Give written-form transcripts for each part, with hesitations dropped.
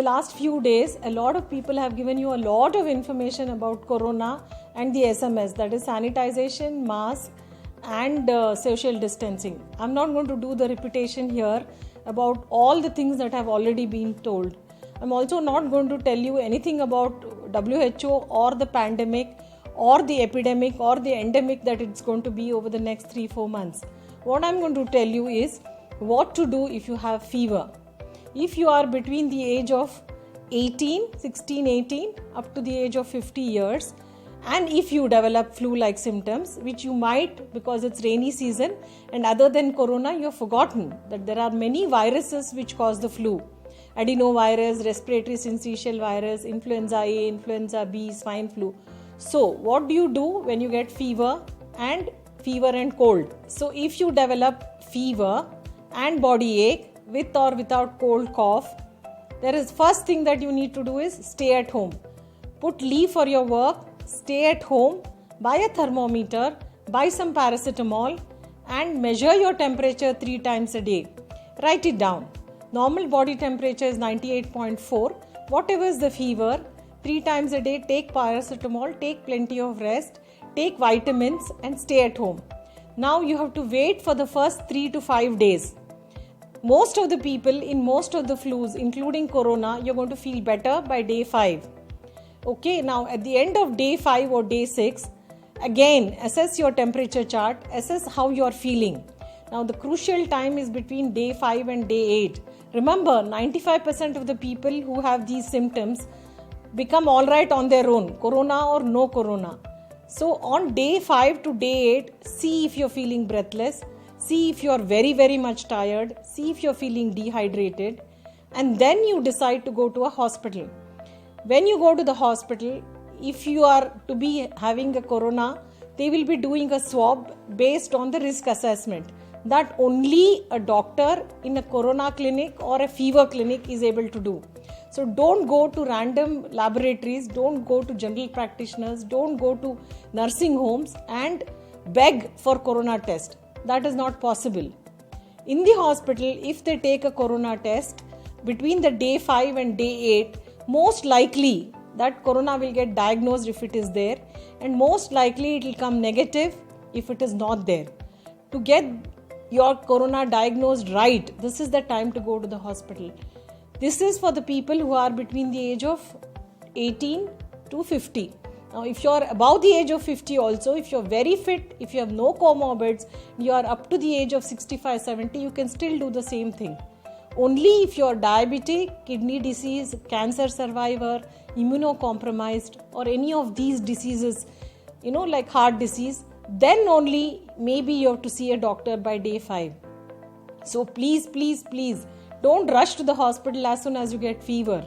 last few days, a lot of people have given you a lot of information about corona and the SMS, that is sanitization, mask and social distancing. I'm not going to do the repetition here about all the things that have already been told. I'm also not going to tell you anything about WHO or the pandemic or the epidemic or the endemic that it's going to be over the next 3-4 months. What I'm going to tell you is what to do if you have fever. If you are between the age of 16-18 up to the age of 50 years, and if you develop flu-like symptoms, which you might because it's rainy season, and other than corona, you have forgotten that there are many viruses which cause the flu. Adenovirus, respiratory syncytial virus, influenza A, influenza B, swine flu. So what do you do when you get fever and cold? So if you develop fever and body ache with or without cold cough, there is first thing that you need to do is stay at home. Put leave for your work, stay at home, buy a thermometer, buy some paracetamol and measure your temperature 3 times a day. Write it down. Normal body temperature is 98.4. Whatever is the fever, 3 times a day take paracetamol, take plenty of rest, take vitamins and stay at home. Now you have to wait for the first 3 to 5 days. Most of the people in most of the flus, including corona, you're going to feel better by day 5. Okay, now at the end of day 5 or day 6, again assess your temperature chart, assess how you're feeling. Now the crucial time is between day 5 and day 8. Remember, 95% of the people who have these symptoms become alright on their own, corona or no corona. So on day 5 to day 8, see if you're feeling breathless, see if you're very, very much tired, see if you're feeling dehydrated, and then you decide to go to a hospital. When you go to the hospital, if you are to be having a corona, they will be doing a swab based on the risk assessment that only a doctor in a corona clinic or a fever clinic is able to do. So don't go to random laboratories, don't go to general practitioners, don't go to nursing homes and beg for corona test. That is not possible. In the hospital, if they take a corona test between the day 5 and day 8, most likely that corona will get diagnosed if it is there, and most likely it will come negative if it is not there. To get your corona diagnosed right, this is the time to go to the hospital. This is for the people who are between the age of 18 to 50. Now, if you are above the age of 50 also, if you are very fit, if you have no comorbids, you are up to the age of 65, 70, you can still do the same thing. Only if you are diabetic, kidney disease, cancer survivor, immunocompromised or any of these diseases, like heart disease, then only maybe you have to see a doctor by day 5. So please, don't rush to the hospital as soon as you get fever.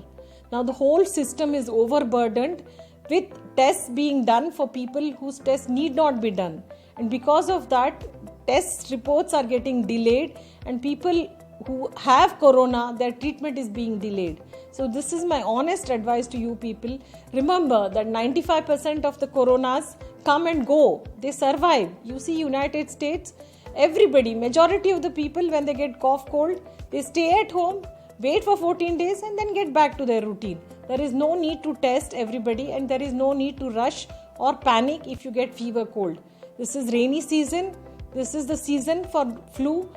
Now the whole system is overburdened with tests being done for people whose tests need not be done. And because of that, test reports are getting delayed and people who have corona, their treatment is being delayed. So this is my honest advice to you people. Remember that 95% of the coronas come and go. They survive. You see United States, everybody, majority of the people when they get cough cold, they stay at home, wait for 14 days and then get back to their routine. There is no need to test everybody and there is no need to rush or panic if you get fever cold. This is rainy season. This is the season for flu.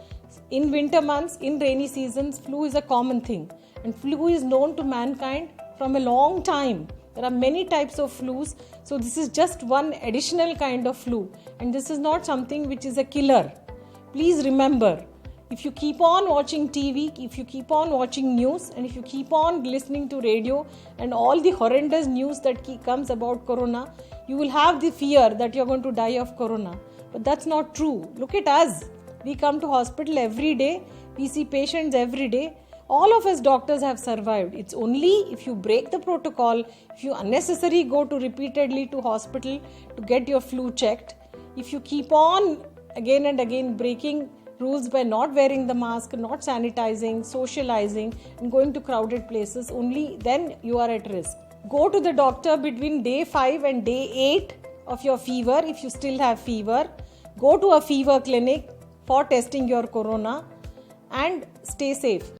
In winter months, in rainy seasons, flu is a common thing. And flu is known to mankind from a long time. There are many types of flus. So this is just one additional kind of flu. And this is not something which is a killer. Please remember, if you keep on watching TV, if you keep on watching news, and if you keep on listening to radio and all the horrendous news that comes about corona, you will have the fear that you're going to die of corona. But that's not true. Look at us. We come to hospital every day. We see patients every day. All of us doctors have survived. It's only if you break the protocol, if you unnecessarily go to repeatedly to hospital to get your flu checked, if you keep on again and again breaking rules by not wearing the mask, not sanitizing, socializing and going to crowded places, only then you are at risk. Go to the doctor between day 5 and day 8 of your fever if you still have fever. Go to a fever clinic for testing your corona and stay safe.